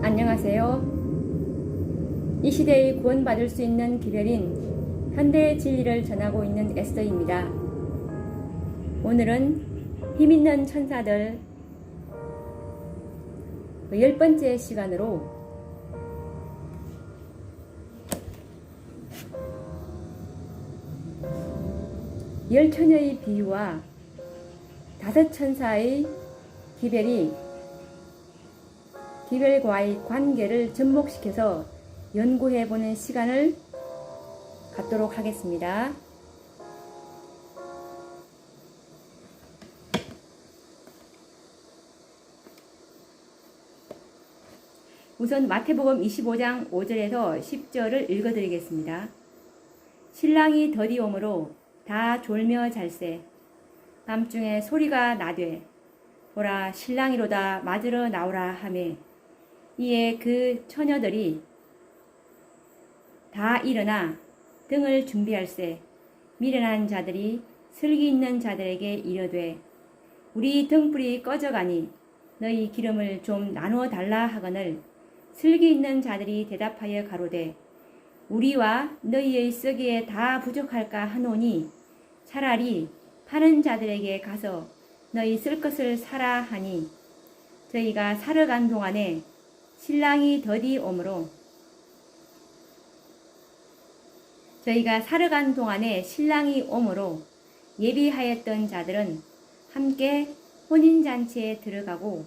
안녕하세요. 이 시대의 구원받을 수 있는 기별인 현대의 진리를 전하고 있는 에스더입니다. 오늘은 힘있는 천사들 10번째 시간으로 열 처녀의 비유와 다섯 천사의 기별과의 관계를 접목시켜서 연구해보는 시간을 갖도록 하겠습니다. 우선 마태복음 25장 5절에서 10절을 읽어드리겠습니다. 신랑이 더디오므로 다 졸며 잘세 밤중에 소리가 나되 보라 신랑이로다 맞으러 나오라 하매 이에 그 처녀들이 다 일어나 등을 준비할세 미련한 자들이 슬기 있는 자들에게 이르되 우리 등불이 꺼져가니 너희 기름을 좀 나누어 달라 하거늘 슬기 있는 자들이 대답하여 가로되 우리와 너희의 쓰기에 다 부족할까 하노니 차라리 파는 자들에게 가서 너희 쓸 것을 사라 하니 저희가 사러 간 동안에 신랑이 더디오므로 예비하였던 자들은 함께 혼인잔치에 들어가고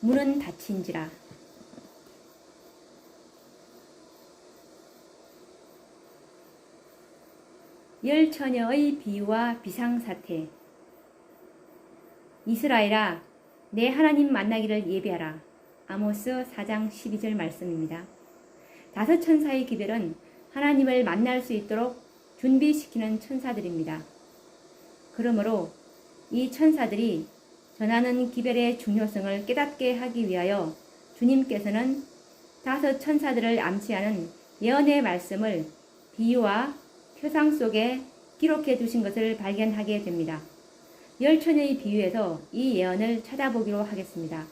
문은 닫힌지라. 열 처녀의 비유와 비상사태. 이스라엘아, 내 하나님 만나기를 예비하라. 아모스 4장 12절 말씀입니다. 다섯 천사의 기별은 하나님을 만날 수 있도록 준비시키는 천사들입니다. 그러므로 이 천사들이 전하는 기별의 중요성을 깨닫게 하기 위하여 주님께서는 다섯 천사들을 암시하는 예언의 말씀을 비유와 표상 속에 기록해 두신 것을 발견하게 됩니다. 열 처녀의 비유에서 이 예언을 찾아보기로 하겠습니다.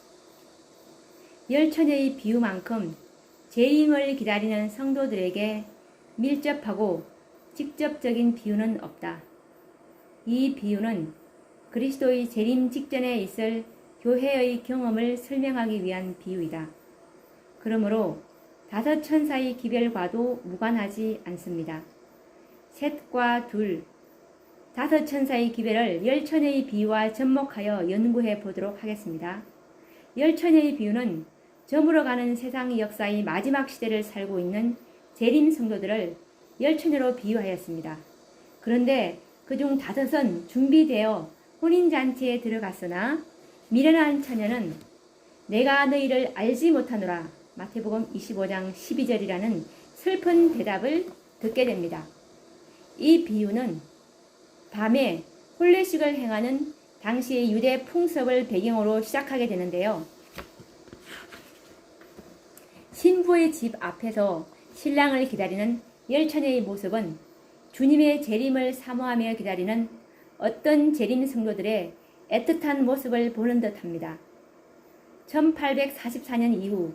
열 처녀의 비유만큼 재림을 기다리는 성도들에게 밀접하고 직접적인 비유는 없다. 이 비유는 그리스도의 재림 직전에 있을 교회의 경험을 설명하기 위한 비유이다. 그러므로 다섯 천사의 기별과도 무관하지 않습니다. 셋과 둘, 다섯 천사의 기별을 열 처녀의 비유와 접목하여 연구해 보도록 하겠습니다. 열 처녀의 비유는 저물어가는 세상 역사의 마지막 시대를 살고 있는 재림 성도들을 열 처녀로 비유하였습니다. 그런데 그중 다섯은 준비되어 혼인잔치에 들어갔으나 미련한 처녀는 내가 너희를 알지 못하노라 마태복음 25장 12절이라는 슬픈 대답을 듣게 됩니다. 이 비유는 밤에 혼례식을 행하는 당시의 유대 풍습을 배경으로 시작하게 되는데요. 신부의 집 앞에서 신랑을 기다리는 열 처녀의 모습은 주님의 재림을 사모하며 기다리는 어떤 재림 성도들의 애틋한 모습을 보는 듯합니다. 1844년 이후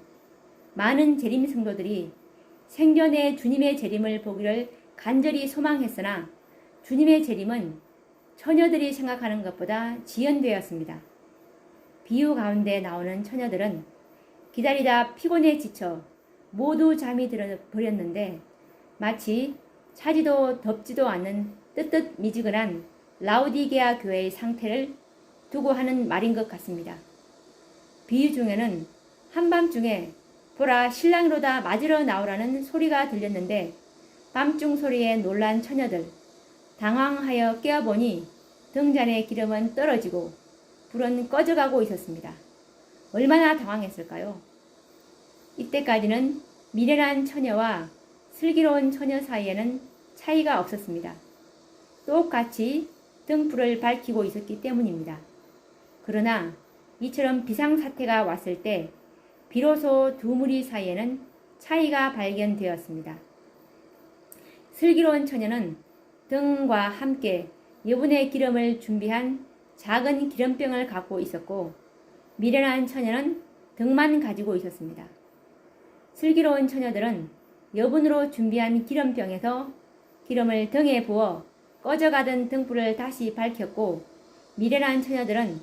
많은 재림 성도들이 생전에 주님의 재림을 보기를 간절히 소망했으나 주님의 재림은 처녀들이 생각하는 것보다 지연되었습니다. 비유 가운데 나오는 처녀들은 기다리다 피곤해 지쳐 모두 잠이 들어버렸는데 마치 차지도 덥지도 않는 뜨뜻미지근한 라우디게아 교회의 상태를 두고 하는 말인 것 같습니다. 비유 중에는 한밤중에 보라 신랑이로다 맞으러 나오라는 소리가 들렸는데 밤중 소리에 놀란 처녀들 당황하여 깨어보니 등잔의 기름은 떨어지고 불은 꺼져가고 있었습니다. 얼마나 당황했을까요? 이때까지는 미련한 처녀와 슬기로운 처녀 사이에는 차이가 없었습니다. 똑같이 등불을 밝히고 있었기 때문입니다. 그러나 이처럼 비상사태가 왔을 때 비로소 두 무리 사이에는 차이가 발견되었습니다. 슬기로운 처녀는 등과 함께 여분의 기름을 준비한 작은 기름병을 갖고 있었고 미련한 처녀는 등만 가지고 있었습니다. 슬기로운 처녀들은 여분으로 준비한 기름병에서 기름을 등에 부어 꺼져가던 등불을 다시 밝혔고, 미련한 처녀들은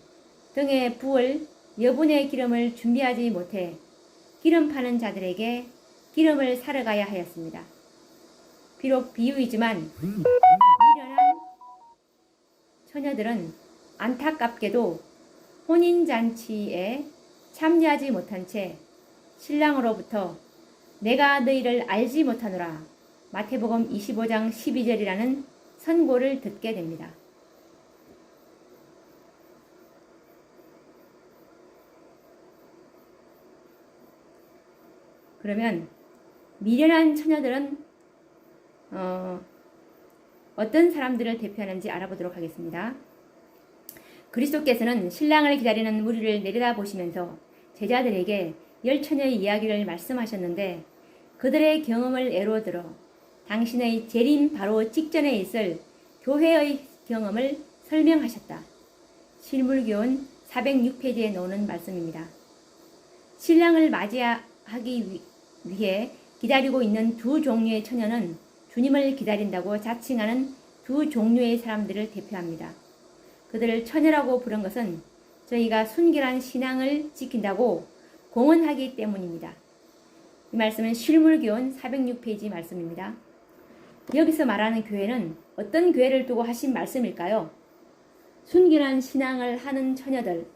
등에 부을 여분의 기름을 준비하지 못해 기름 파는 자들에게 기름을 사러 가야 하였습니다. 비록 비유이지만 미련한 처녀들은 안타깝게도 혼인잔치에 참여하지 못한 채 신랑으로부터 내가 너희를 알지 못하노라 마태복음 25장 12절이라는 선고를 듣게 됩니다. 그러면 미련한 처녀들은 어떤 사람들을 대표하는지 알아보도록 하겠습니다. 그리스도께서는 신랑을 기다리는 무리를 내려다보시면서 제자들에게 10처녀의 이야기를 말씀하셨는데, 그들의 경험을 예로 들어 당신의 재림 바로 직전에 있을 교회의 경험을 설명하셨다. 실물교훈 406페이지에 나오는 말씀입니다. 신랑을 맞이하기 위해 기다리고 있는 두 종류의 처녀는 주님을 기다린다고 자칭하는 두 종류의 사람들을 대표합니다. 그들을 처녀라고 부른 것은 저희가 순결한 신앙을 지킨다고 공언하기 때문입니다. 이 말씀은 실물교훈 406페이지 말씀입니다. 여기서 말하는 교회는 어떤 교회를 두고 하신 말씀일까요? 순결한 신앙을 하는 처녀들,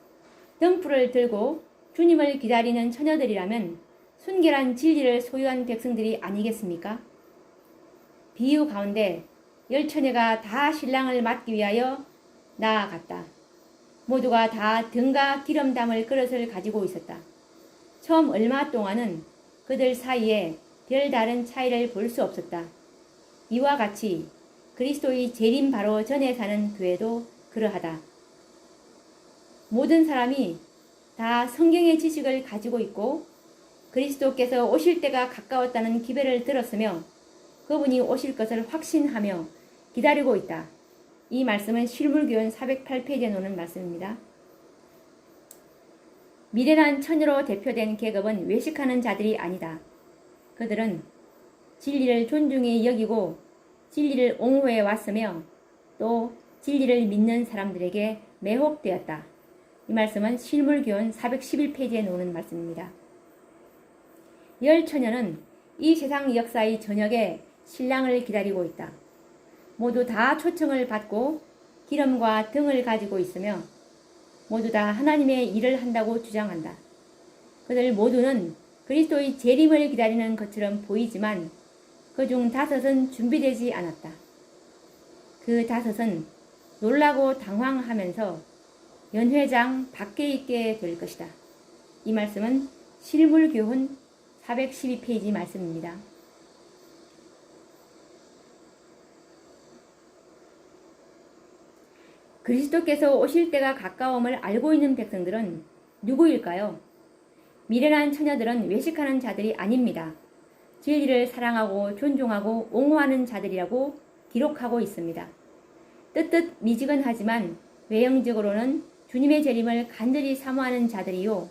등불을 들고 주님을 기다리는 처녀들이라면 순결한 진리를 소유한 백성들이 아니겠습니까? 비유 가운데 10처녀가 다 신랑을 맞기 위하여 나아갔다. 모두가 다 등과 기름 담을 그릇을 가지고 있었다. 처음 얼마 동안은 그들 사이에 별다른 차이를 볼 수 없었다. 이와 같이 그리스도의 재림 바로 전에 사는 교회도 그러하다. 모든 사람이 다 성경의 지식을 가지고 있고 그리스도께서 오실 때가 가까웠다는 기별을 들었으며 그분이 오실 것을 확신하며 기다리고 있다. 이 말씀은 실물교훈 408페이지에 놓는 말씀입니다. 미련한 처녀로 대표된 계급은 외식하는 자들이 아니다. 그들은 진리를 존중히 여기고 진리를 옹호해 왔으며 또 진리를 믿는 사람들에게 매혹되었다. 이 말씀은 실물교훈 411페이지에 놓는 말씀입니다. 10처녀는 이 세상 역사의 저녁에 신랑을 기다리고 있다. 모두 다 초청을 받고 기름과 등을 가지고 있으며 모두 다 하나님의 일을 한다고 주장한다. 그들 모두는 그리스도의 재림을 기다리는 것처럼 보이지만 그중 5은 준비되지 않았다. 그 5은 놀라고 당황하면서 연회장 밖에 있게 될 것이다. 이 말씀은 실물교훈 412페이지 말씀입니다. 그리스도께서 오실 때가 가까움을 알고 있는 백성들은 누구일까요? 미련한 처녀들은 외식하는 자들이 아닙니다. 진리를 사랑하고 존중하고 옹호하는 자들이라고 기록하고 있습니다. 뜨뜻 미지근하지만 외형적으로는 주님의 재림을 간절히 사모하는 자들이요,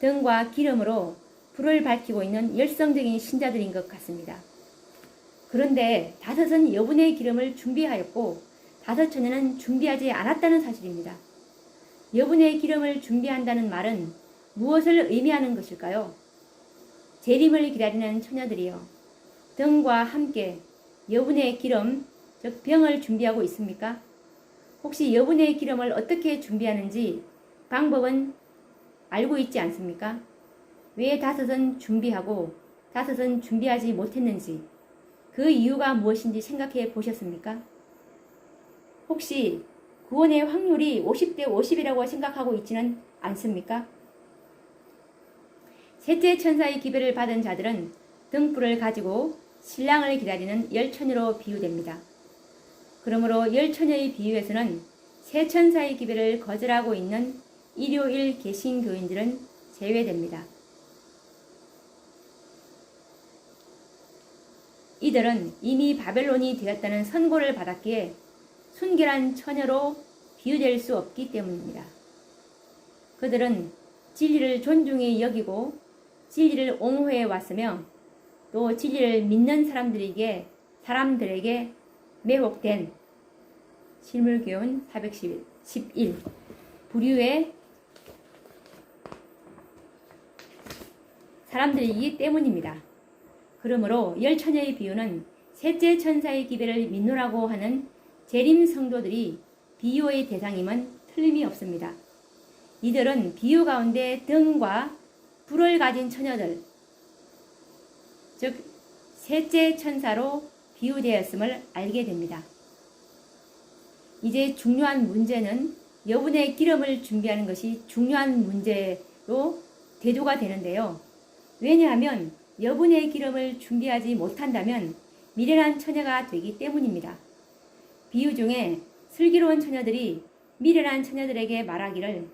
등과 기름으로 불을 밝히고 있는 열성적인 신자들인 것 같습니다. 그런데 5은 여분의 기름을 준비하였고 5처녀는 준비하지 않았다는 사실입니다. 여분의 기름을 준비한다는 말은 무엇을 의미하는 것일까요? 재림을 기다리는 처녀들이요, 등과 함께 여분의 기름, 즉 병을 준비하고 있습니까? 혹시 여분의 기름을 어떻게 준비하는지 방법은 알고 있지 않습니까? 왜 5은 준비하고 5은 준비하지 못했는지, 그 이유가 무엇인지 생각해 보셨습니까? 혹시 구원의 확률이 50대 50이라고 생각하고 있지는 않습니까? 셋째 천사의 기별을 받은 자들은 등불을 가지고 신랑을 기다리는 10처녀로 비유됩니다. 그러므로 10처녀의 비유에서는 세 천사의 기별을 거절하고 있는 일요일 개신교인들은 제외됩니다. 이들은 이미 바벨론이 되었다는 선고를 받았기에 순결한 처녀로 비유될 수 없기 때문입니다. 그들은 진리를 존중히 여기고 진리를 옹호해 왔으며 또 진리를 믿는 사람들에게 매혹된 실물교훈 411 부류의 사람들이기 때문입니다. 그러므로 열 처녀의 비유는 셋째 천사의 기별을 믿노라고 하는 재림 성도들이 비유의 대상임은 틀림이 없습니다. 이들은 비유 가운데 등과 불을 가진 처녀들, 즉 셋째 천사로 비유되었음을 알게 됩니다. 이제 중요한 문제는 여분의 기름을 준비하는 것이 중요한 문제로 대두가 되는데요. 왜냐하면 여분의 기름을 준비하지 못한다면 미련한 처녀가 되기 때문입니다. 비유 중에 슬기로운 처녀들이 미련한 처녀들에게 말하기를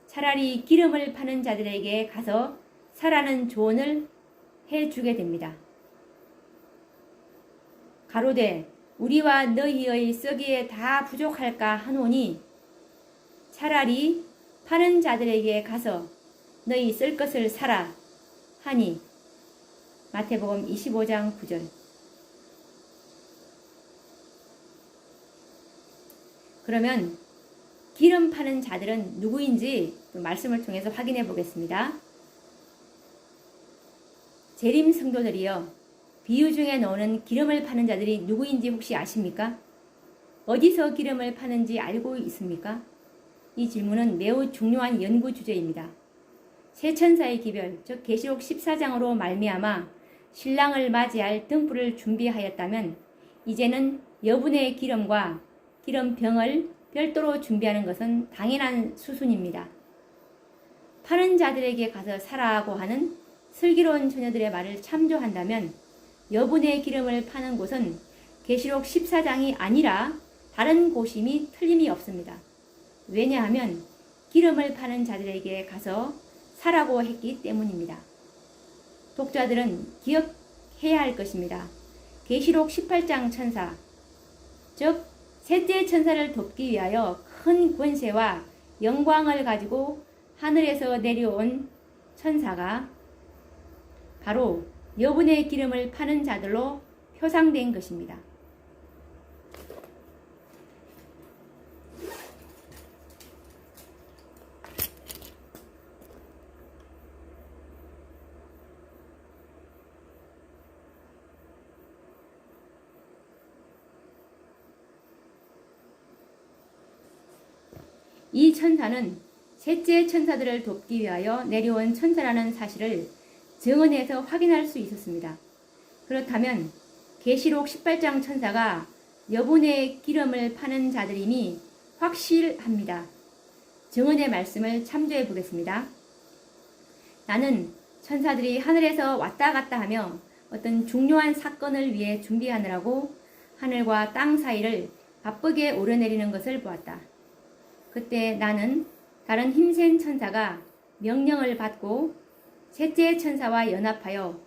차라리 기름을 파는 자들에게 가서 사라는 조언을 해주게 됩니다. 가로되 우리와 너희의 썩이에 다 부족할까 하노니 차라리 파는 자들에게 가서 너희 쓸 것을 사라 하니 마태복음 25장 9절. 그러면 기름 파는 자들은 누구인지 말씀을 통해서 확인해 보겠습니다. 재림 성도들이요. 비유 중에 나오는 기름을 파는 자들이 누구인지 혹시 아십니까? 어디서 기름을 파는지 알고 있습니까? 이 질문은 매우 중요한 연구 주제입니다. 세 천사의 기별, 즉 계시록 14장으로 말미암아 신랑을 맞이할 등불을 준비하였다면 이제는 여분의 기름과 기름병을 별도로 준비하는 것은 당연한 수순입니다. 파는 자들에게 가서 사라고 하는 슬기로운 처녀들의 말을 참조한다면 여분의 기름을 파는 곳은 계시록 14장이 아니라 다른 곳임이 틀림이 없습니다. 왜냐하면 기름을 파는 자들에게 가서 사라고 했기 때문입니다. 독자들은 기억해야 할 것입니다. 계시록 18장 천사, 즉 셋째 천사를 돕기 위하여 큰 권세와 영광을 가지고 하늘에서 내려온 천사가 바로 여분의 기름을 파는 자들로 표상된 것입니다. 이 천사는 셋째 천사들을 돕기 위하여 내려온 천사라는 사실을 증언에서 확인할 수 있었습니다. 그렇다면 계시록 18장 천사가 여분의 기름을 파는 자들임이 확실합니다. 증언의 말씀을 참조해 보겠습니다. 나는 천사들이 하늘에서 왔다 갔다 하며 어떤 중요한 사건을 위해 준비하느라고 하늘과 땅 사이를 바쁘게 오르내리는 것을 보았다. 그때 나는 다른 힘센 천사가 명령을 받고 셋째 천사와 연합하여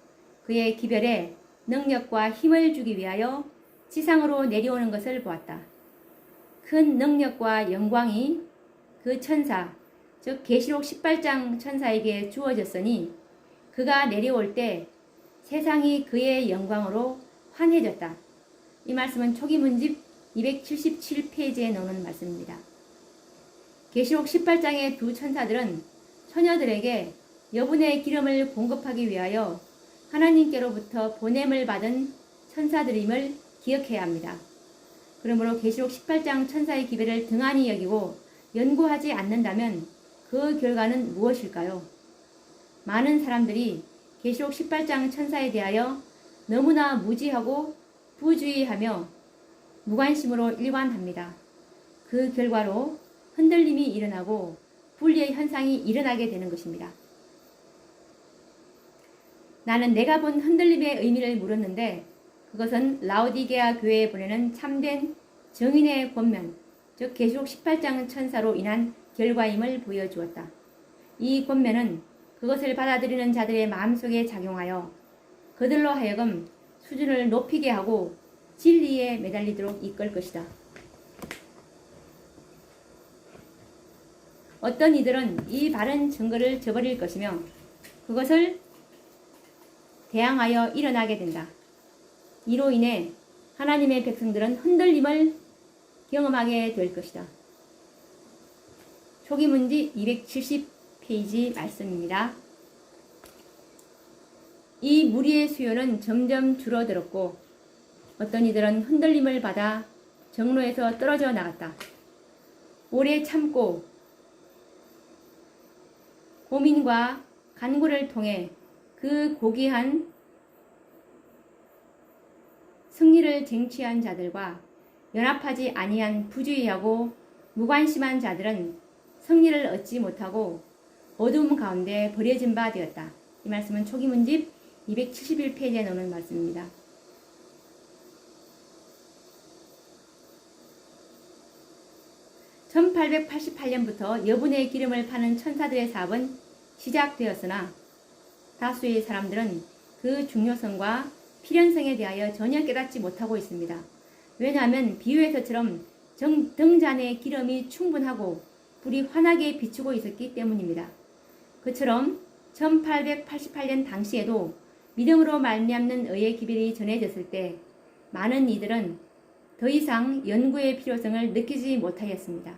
그의 기별에 능력과 힘을 주기 위하여 지상으로 내려오는 것을 보았다. 큰 능력과 영광이 그 천사, 즉 계시록 18장 천사에게 주어졌으니 그가 내려올 때 세상이 그의 영광으로 환해졌다. 이 말씀은 초기 문집 277페이지에 나오는 말씀입니다. 계시록 18장의 두 천사들은 처녀들에게 여분의 기름을 공급하기 위하여 하나님께로부터 보냄을 받은 천사들임을 기억해야 합니다. 그러므로 계시록 18장 천사의 기별을 등한히 여기고 연구하지 않는다면 그 결과는 무엇일까요? 많은 사람들이 계시록 18장 천사에 대하여 너무나 무지하고 부주의하며 무관심으로 일관합니다. 그 결과로 흔들림이 일어나고 분리의 현상이 일어나게 되는 것입니다. 나는 내가 본 흔들림의 의미를 물었는데 그것은 라오디게아 교회에 보내는 참된 정인의 권면, 즉 계시록 18장 천사로 인한 결과임을 보여주었다. 이 권면은 그것을 받아들이는 자들의 마음속에 작용하여 그들로 하여금 수준을 높이게 하고 진리에 매달리도록 이끌 것이다. 어떤 이들은 이 바른 증거를 저버릴 것이며 그것을 대항하여 일어나게 된다. 이로 인해 하나님의 백성들은 흔들림을 경험하게 될 것이다. 초기문지 270페이지 말씀입니다. 이 무리의 수요는 점점 줄어들었고 어떤 이들은 흔들림을 받아 정로에서 떨어져 나갔다. 오래 참고 고민과 간구를 통해 그 고귀한 승리를 쟁취한 자들과 연합하지 아니한 부주의하고 무관심한 자들은 승리를 얻지 못하고 어두움 가운데 버려진 바 되었다. 이 말씀은 초기문집 271페이지에 나오는 말씀입니다. (1888년부터) 여분의 기름을 파는 천사들의 사업은 시작되었으나 다수의 사람들은 그 중요성과 필연성에 대하여 전혀 깨닫지 못하고 있습니다. 왜냐하면 비유에서처럼 등잔에 기름이 충분하고 불이 환하게 비추고 있었기 때문입니다. 그처럼 1888년 당시에도 믿음으로 말미암는 의의 기별이 전해졌을 때 많은 이들은 더 이상 연구의 필요성을 느끼지 못하였습니다.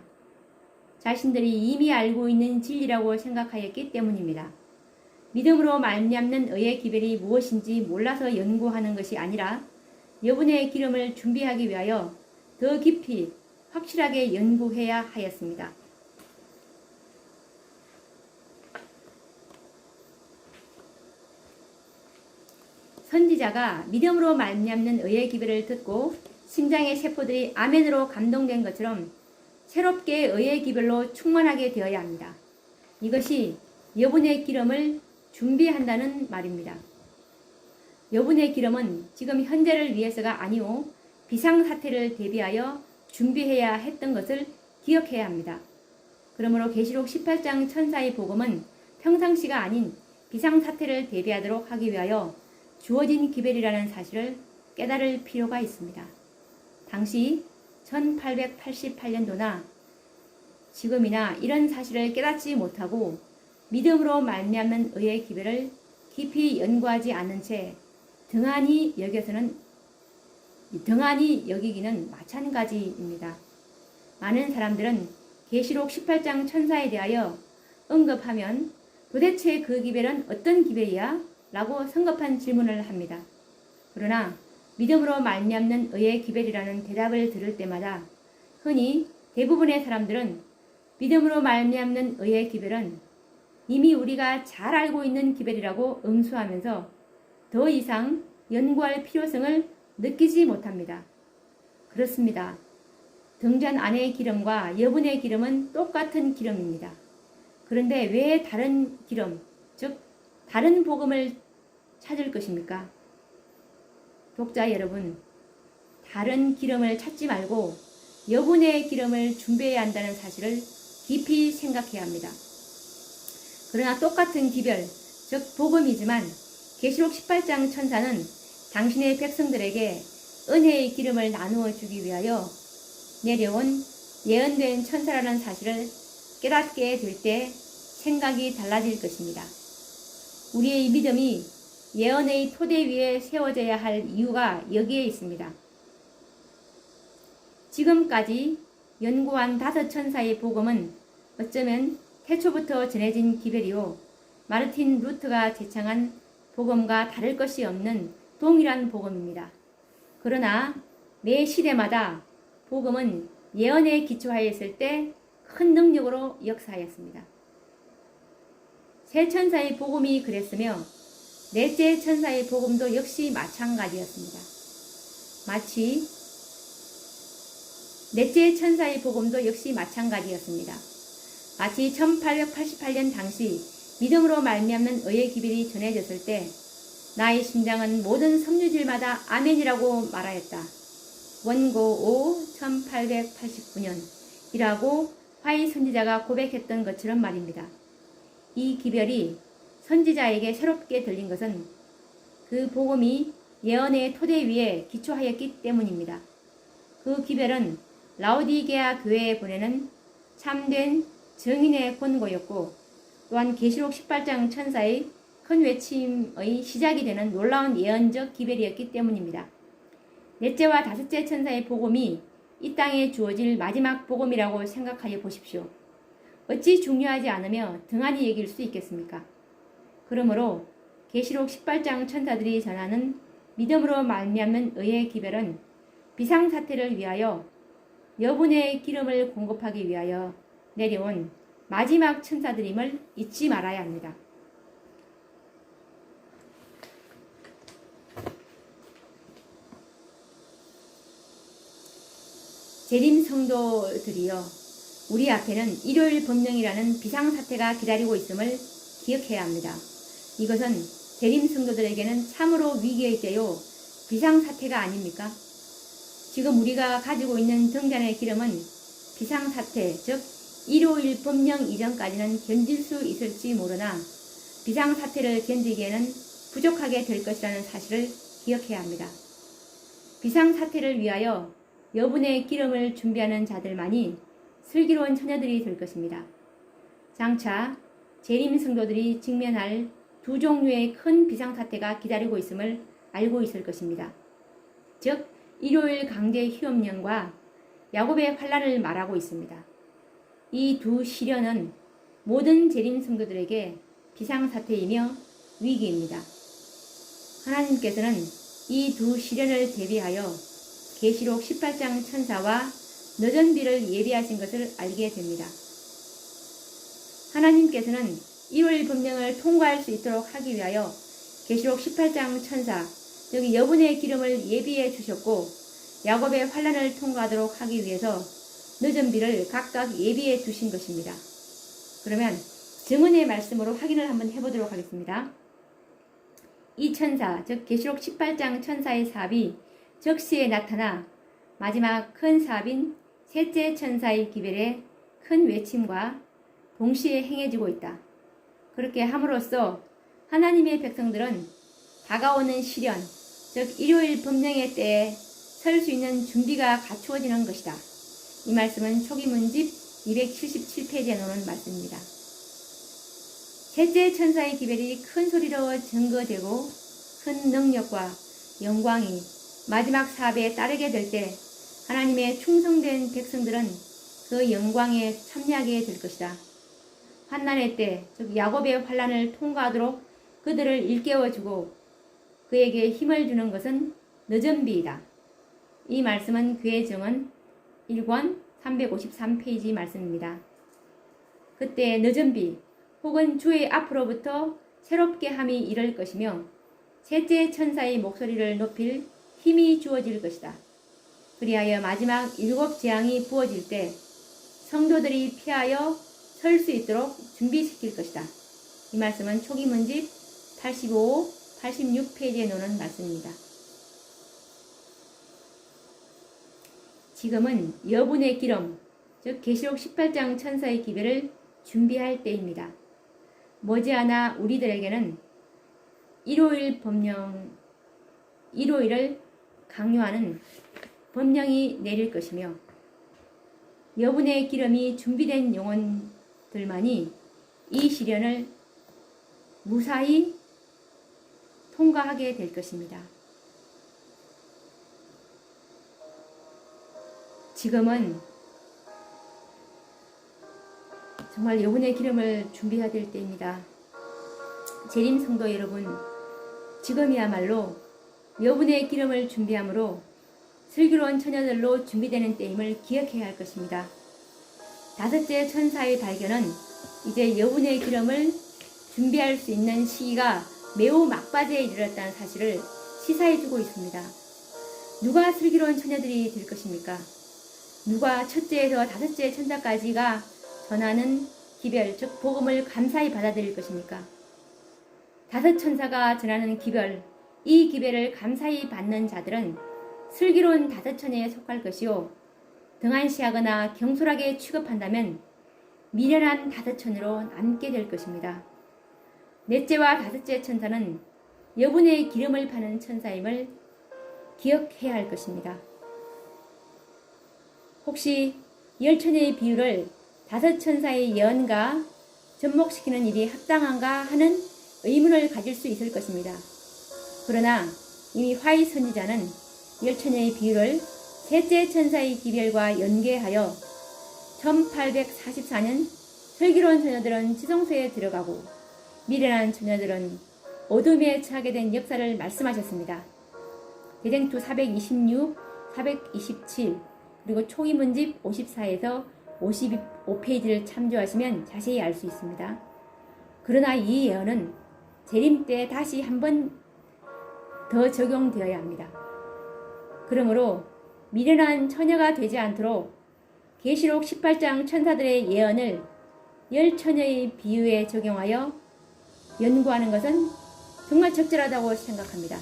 자신들이 이미 알고 있는 진리라고 생각하였기 때문입니다. 믿음으로 말미암는 의의 기별이 무엇인지 몰라서 연구하는 것이 아니라 여분의 기름을 준비하기 위하여 더 깊이 확실하게 연구해야 하였습니다. 선지자가 믿음으로 말미암는 의의 기별을 듣고 심장의 세포들이 아멘으로 감동된 것처럼 새롭게 의의 기별로 충만하게 되어야 합니다. 이것이 여분의 기름을 준비한다는 말입니다. 여분의 기름은 지금 현재를 위해서가 아니오 비상사태를 대비하여 준비해야 했던 것을 기억해야 합니다. 그러므로 계시록 18장 천사의 복음은 평상시가 아닌 비상사태를 대비하도록 하기 위하여 주어진 기별이라는 사실을 깨달을 필요가 있습니다. 당시 1888년도나 지금이나 이런 사실을 깨닫지 못하고 믿음으로 말미암는 의의 기별을 깊이 연구하지 않는 채 등한히 여기기는 마찬가지입니다. 많은 사람들은 계시록 18장 천사에 대하여 언급하면 도대체 그 기별은 어떤 기별이야? 라고 성급한 질문을 합니다. 그러나 믿음으로 말미암는 의의 기별이라는 대답을 들을 때마다 흔히 대부분의 사람들은 믿음으로 말미암는 의의 기별은 이미 우리가 잘 알고 있는 기별이라고 응수하면서 더 이상 연구할 필요성을 느끼지 못합니다. 그렇습니다. 등잔 안의 기름과 여분의 기름은 똑같은 기름입니다. 그런데 왜 다른 기름, 즉 다른 복음을 찾을 것입니까? 독자 여러분, 다른 기름을 찾지 말고 여분의 기름을 준비해야 한다는 사실을 깊이 생각해야 합니다. 그러나 똑같은 기별, 즉 복음이지만 계시록 18장 천사는 당신의 백성들에게 은혜의 기름을 나누어 주기 위하여 내려온 예언된 천사라는 사실을 깨닫게 될 때 생각이 달라질 것입니다. 우리의 믿음이 예언의 토대 위에 세워져야 할 이유가 여기에 있습니다. 지금까지 연구한 5 천사의 복음은 어쩌면 태초부터 전해진 기별이요 마르틴 루트가 제창한 복음과 다를 것이 없는 동일한 복음입니다. 그러나 매 시대마다 복음은 예언에 기초하였을 때 큰 능력으로 역사하였습니다. 세 천사의 복음이 그랬으며 넷째 천사의 복음도 역시 마찬가지였습니다. 마치 넷째 천사의 복음도 역시 마찬가지였습니다. 마치 1888년 당시 믿음으로 말미암는 의의 기별이 전해졌을 때 나의 심장은 모든 섬유질마다 아멘이라고 말하였다. 원고 5 1889년 이라고 화이 선지자가 고백했던 것처럼 말입니다. 이 기별이 선지자에게 새롭게 들린 것은 그 복음이 예언의 토대 위에 기초하였기 때문입니다. 그 기별은 라오디게아 교회에 보내는 참된 증인의 권고였고 또한 계시록 18장 천사의 큰 외침의 시작이 되는 놀라운 예언적 기별이었기 때문입니다. 넷째와 다섯째 천사의 복음이 이 땅에 주어질 마지막 복음이라고 생각하여 보십시오. 어찌 중요하지 않으며 등한히 여길 수 있겠습니까? 그러므로 계시록 18장 천사들이 전하는 믿음으로 말미암는 의의 기별은 비상사태를 위하여 여분의 기름을 공급하기 위하여 내려온 마지막 천사들임을 잊지 말아야 합니다. 재림 성도들이여, 우리 앞에는 일요일 법령이라는 비상사태가 기다리고 있음을 기억해야 합니다. 이것은 재림 성도들에게는 참으로 위기의 때요 비상사태가 아닙니까? 지금 우리가 가지고 있는 등잔의 기름은 비상사태, 즉 일요일 법령 이전까지는 견딜 수 있을지 모르나 비상사태를 견디기에는 부족하게 될 것이라는 사실을 기억해야 합니다. 비상사태를 위하여 여분의 기름을 준비하는 자들만이 슬기로운 처녀들이 될 것입니다. 장차 재림 성도들이 직면할 두 종류의 큰 비상사태가 기다리고 있음을 알고 있을 것입니다. 즉 일요일 강제 휴업령과 야곱의 환란을 말하고 있습니다. 이 두 시련은 모든 재림 성도들에게 비상사태이며 위기입니다. 하나님께서는 이 두 시련을 대비하여 계시록 18장 천사와 늦은 비를 예비하신 것을 알게 됩니다. 하나님께서는 1월 법령을 통과할 수 있도록 하기 위하여 계시록 18장 천사, 즉 여분의 기름을 예비해 주셨고 야곱의 환란을 통과하도록 하기 위해서 늦은 비를 각각 예비해 두신 것입니다. 그러면 증언의 말씀으로 확인을 한번 해보도록 하겠습니다. 이 천사, 즉 계시록 18장 천사의 사업이 적시에 나타나 마지막 큰 사업인 셋째 천사의 기별에 큰 외침과 동시에 행해지고 있다. 그렇게 함으로써 하나님의 백성들은 다가오는 시련, 즉 일요일 법령의 때에 설 수 있는 준비가 갖추어지는 것이다. 이 말씀은 초기문집 277페이지에 나오는 말씀입니다. 셋째 천사의 기별이 큰 소리로 증거되고 큰 능력과 영광이 마지막 사업에 따르게 될 때 하나님의 충성된 백성들은 그 영광에 참여하게 될 것이다. 환난의 때, 즉 야곱의 환난을 통과하도록 그들을 일깨워주고 그에게 힘을 주는 것은 늦은 비이다. 이 말씀은 그의 증언 1권 353페이지 말씀입니다. 그때 늦은 비 혹은 주의 앞으로부터 새롭게 함이 이를 것이며 셋째 천사의 목소리를 높일 힘이 주어질 것이다. 그리하여 마지막 7 재앙이 부어질 때 성도들이 피하여 설 수 있도록 준비시킬 것이다. 이 말씀은 초기문집 85, 86페이지에 놓는 말씀입니다. 지금은 여분의 기름, 즉 계시록 18장 천사의 기별을 준비할 때입니다. 머지않아 우리들에게는 일요일을 강요하는 법령이 내릴 것이며 여분의 기름이 준비된 영혼들만이 이 시련을 무사히 통과하게 될 것입니다. 지금은 정말 여분의 기름을 준비해야 될 때입니다. 재림 성도 여러분, 지금이야말로 여분의 기름을 준비함으로 슬기로운 처녀들로 준비되는 때임을 기억해야 할 것입니다. 다섯째 천사의 발견은 이제 여분의 기름을 준비할 수 있는 시기가 매우 막바지에 이르렀다는 사실을 시사해주고 있습니다. 누가 슬기로운 처녀들이 될 것입니까? 누가 첫째에서 다섯째 천사까지가 전하는 기별, 즉 복음을 감사히 받아들일 것입니까? 다섯 천사가 전하는 기별, 이 기별을 감사히 받는 자들은 슬기로운 다섯 처녀에 속할 것이요 등한시하거나 경솔하게 취급한다면 미련한 다섯 처녀로 남게 될 것입니다. 넷째와 다섯째 천사는 여분의 기름을 파는 천사임을 기억해야 할 것입니다. 혹시 열처녀의 비유를 다섯 천사의 예언과 접목시키는 일이 합당한가 하는 의문을 가질 수 있을 것입니다. 그러나 이미 화의 선지자는 열처녀의 비유를 셋째 천사의 기별과 연계하여 1844년 슬기로운 처녀들은 지성소에 들어가고 미련한 처녀들은 어둠에 처하게 된 역사를 말씀하셨습니다. 대쟁투 426, 427 그리고 총이문집 54에서 55페이지를 참조하시면 자세히 알 수 있습니다. 그러나 이 예언은 재림 때 다시 한 번 더 적용되어야 합니다. 그러므로 미련한 처녀가 되지 않도록 계시록 18장 천사들의 예언을 열 처녀의 비유에 적용하여 연구하는 것은 정말 적절하다고 생각합니다.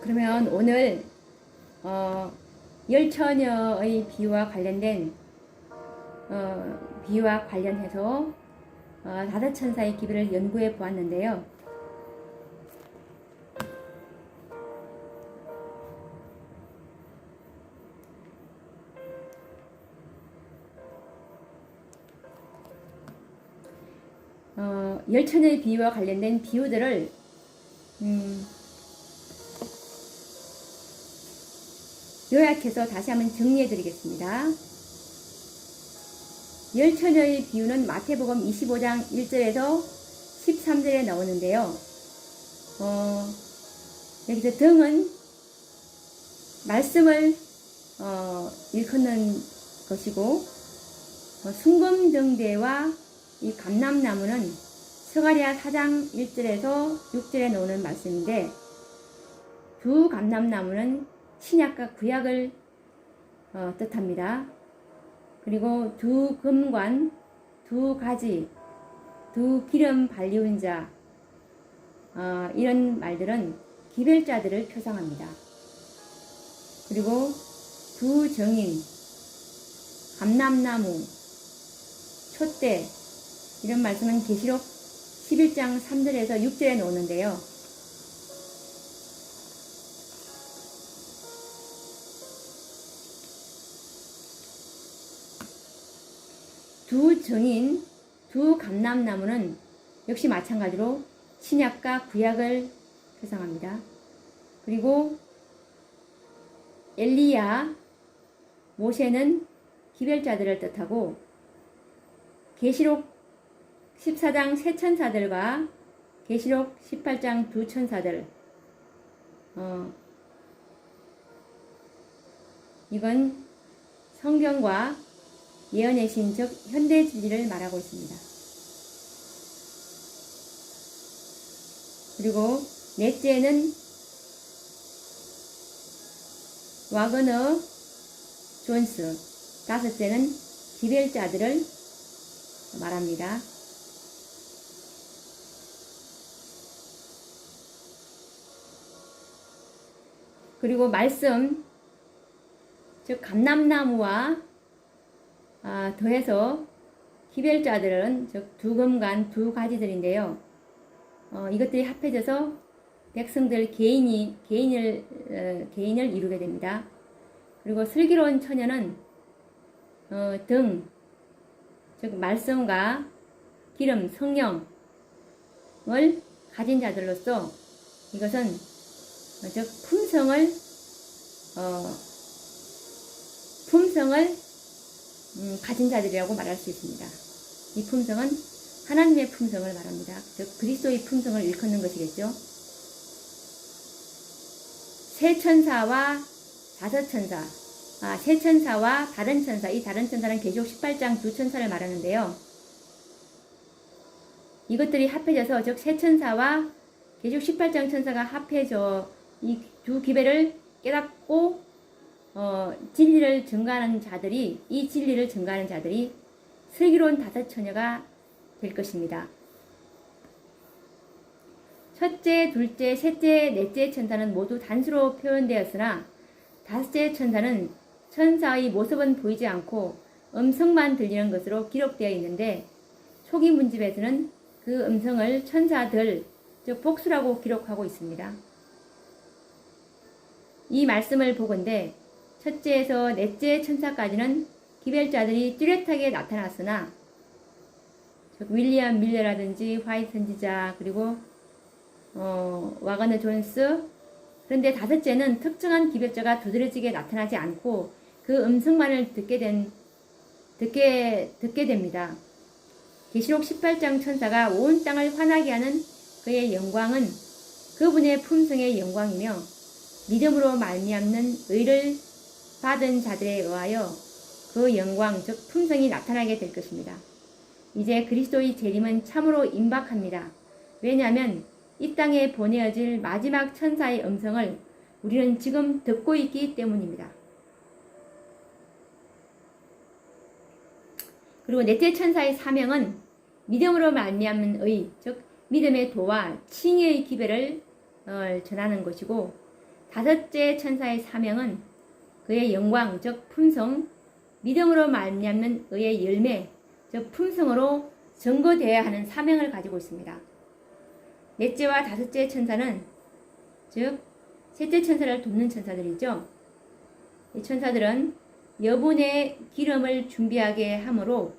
그러면 오늘 열처녀의 비유와 관련해서 다섯 천사의 기별을 연구해 보았는데요. 열처녀의 비유와 관련된 비유들을 요약해서 다시 한번 정리해 드리겠습니다. 열처녀의 비유는 마태복음 25장 1절에서 13절에 나오는데요. 여기서 등은 말씀을 일컫는 것이고 순금등대와 이 감람나무는 스가랴 4장 1절에서 6절에 나오는 말씀인데 두 감람나무는 신약과 구약을 뜻합니다. 그리고 두 금관, 두 가지, 두 기름 발리운 자 이런 말들은 기별자들을 표상합니다. 그리고 두 정인, 감람나무, 촛대 이런 말씀은 계시록 11장 3절에서 6절에 나오는데요. 두 정인, 두 감람나무는 역시 마찬가지로 신약과 구약을 표상합니다. 그리고 엘리야, 모세는 기별자들을 뜻하고 계시록 14장 세 천사들과 계시록 18장 두 천사들 이건 성경과 예언의 신, 즉 현대 진리를 말하고 있습니다. 그리고 넷째는 와그너 존스, 다섯째는 기별자들을 말합니다. 그리고 말씀, 즉 감람나무와 더해서 기별자들은 즉 두 금관 두 가지들인데요. 이것들이 합해져서 백성들 개인을 이루게 됩니다. 그리고 슬기로운 처녀는 등, 즉 말씀과 기름, 성령을 가진 자들로서 이것은 즉 품성을 가진 자들이라고 말할 수 있습니다. 이 품성은 하나님의 품성을 말합니다. 즉 그리스도의 품성을 일컫는 것이겠죠. 세 천사와 다섯 천사, 세 천사와 다른 천사, 이 다른 천사는 계시록 18장 두 천사를 말하는데요. 이것들이 합해져서 즉 세 천사와 계시록 18장 천사가 합해져 이 두 기별을 깨닫고 진리를 증가하는 자들이, 이 진리를 증가하는 자들이 슬기로운 다섯 처녀가 될 것입니다. 첫째, 둘째, 셋째, 넷째 천사는 모두 단수로 표현되었으나 다섯째 천사는 천사의 모습은 보이지 않고 음성만 들리는 것으로 기록되어 있는데 초기 문집에서는 그 음성을 천사들, 즉 복수라고 기록하고 있습니다. 이 말씀을 보건대 첫째에서 넷째 천사까지는 기별자들이 뚜렷하게 나타났으나 즉 윌리엄 밀러라든지 화이트 선지자 그리고 와거너 존스, 그런데 다섯째는 특정한 기별자가 두드러지게 나타나지 않고 그 음성만을 듣게 됩니다. 계시록 18장 천사가 온 땅을 환하게 하는 그의 영광은 그분의 품성의 영광이며 믿음으로 말미암는 의를 받은 자들에 의하여 그 영광 즉 품성이 나타나게 될 것입니다. 이제 그리스도의 재림은 참으로 임박합니다. 왜냐하면 이 땅에 보내어질 마지막 천사의 음성을 우리는 지금 듣고 있기 때문입니다. 그리고 넷째 천사의 사명은 믿음으로 말미암는 의, 즉 믿음의 도와 칭의의 기별을 전하는 것이고, 다섯째 천사의 사명은 그의 영광, 즉 품성, 믿음으로 말미암는 의의 열매, 즉 품성으로 증거되어야 하는 사명을 가지고 있습니다. 넷째와 다섯째 천사는 즉 셋째 천사를 돕는 천사들이죠. 이 천사들은 여분의 기름을 준비하게 하므로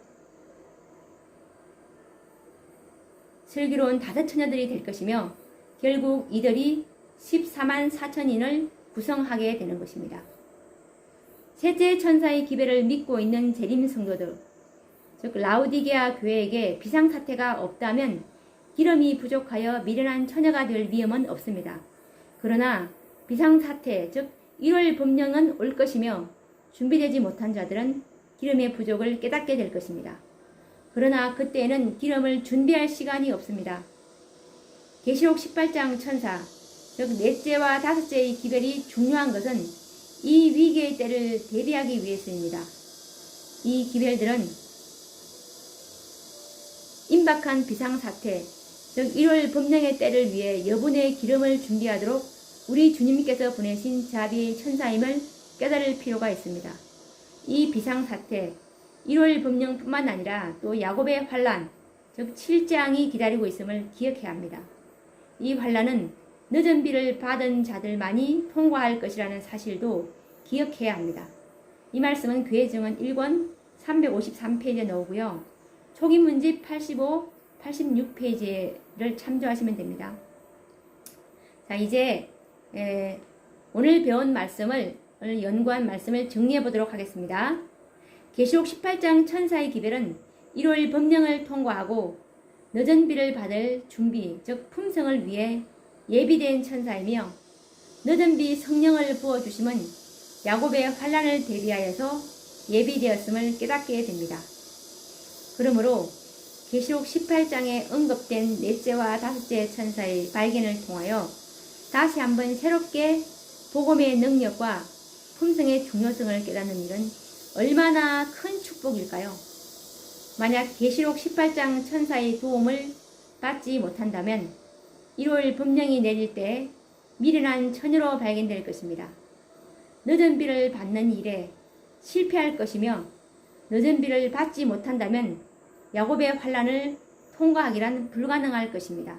슬기로운 다섯 처녀들이 될 것이며 결국 이들이 14만 4천인을 구성하게 되는 것입니다. 셋째 천사의 기별을 믿고 있는 재림 성도들, 즉 라우디게아 교회에게 비상사태가 없다면 기름이 부족하여 미련한 처녀가 될 위험은 없습니다. 그러나 비상사태, 즉 1월 법령은 올 것이며 준비되지 못한 자들은 기름의 부족을 깨닫게 될 것입니다. 그러나 그때에는 기름을 준비할 시간이 없습니다. 계시록 18장 천사, 즉 넷째와 다섯째의 기별이 중요한 것은 이 위기의 때를 대비하기 위해서입니다. 이 기별들은 임박한 비상사태, 즉 1월 법령의 때를 위해 여분의 기름을 준비하도록 우리 주님께서 보내신 자비의 천사임을 깨달을 필요가 있습니다. 이 비상사태, 1월 법령뿐만 아니라 또 야곱의 환란, 즉 7장이 기다리고 있음을 기억해야 합니다. 이 환란은 늦은 비를 받은 자들만이 통과할 것이라는 사실도 기억해야 합니다. 이 말씀은 교회증언 1권 353페이지에 나오고요. 초기 문집 85, 86페이지를 참조하시면 됩니다. 자, 이제 오늘 배운 말씀을, 오늘 연구한 말씀을 정리해 보도록 하겠습니다. 계시록 18장 천사의 기별은 1월 법령을 통과하고 늦은 비를 받을 준비, 즉 품성을 위해 예비된 천사이며, 늦은 비 성령을 부어주심은 야곱의 환란을 대비하여서 예비되었음을 깨닫게 됩니다. 그러므로 계시록 18장에 언급된 넷째와 다섯째 천사의 발견을 통하여 다시 한번 새롭게 복음의 능력과 품성의 중요성을 깨닫는 일은 얼마나 큰 축복일까요? 만약 계시록 18장 천사의 도움을 받지 못한다면 1월 법령이 내릴 때 미련한 처녀로 발견될 것입니다. 늦은 비를 받는 일에 실패할 것이며, 늦은 비를 받지 못한다면 야곱의 환란을 통과하기란 불가능할 것입니다.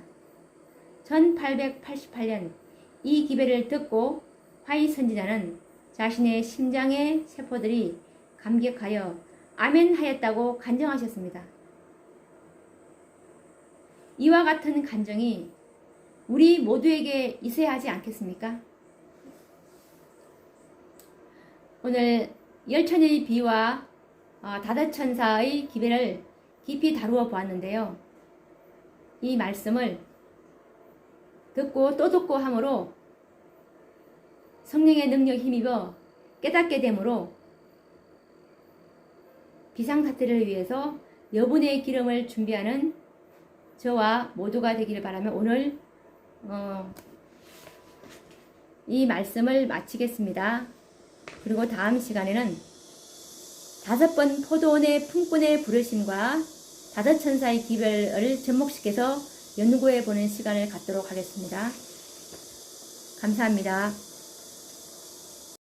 1888년 이 기별을 듣고 화이 선지자는 자신의 심장의 세포들이 감격하여 아멘 하였다고 간증하셨습니다. 이와 같은 간증이 우리 모두에게 있어야 하지 않겠습니까? 오늘 열천의 비와 다섯천사의 기별을 깊이 다루어 보았는데요. 이 말씀을 듣고 또 듣고 함으로 성령의 능력 힘입어 깨닫게 되므로 비상사태를 위해서 여분의 기름을 준비하는 저와 모두가 되기를 바라며 오늘 이 말씀을 마치겠습니다. 그리고 다음 시간에는 5번 포도원의 품꾼의 부르심과 다섯천사의 기별을 접목시켜서 연구해 보는 시간을 갖도록 하겠습니다. 감사합니다.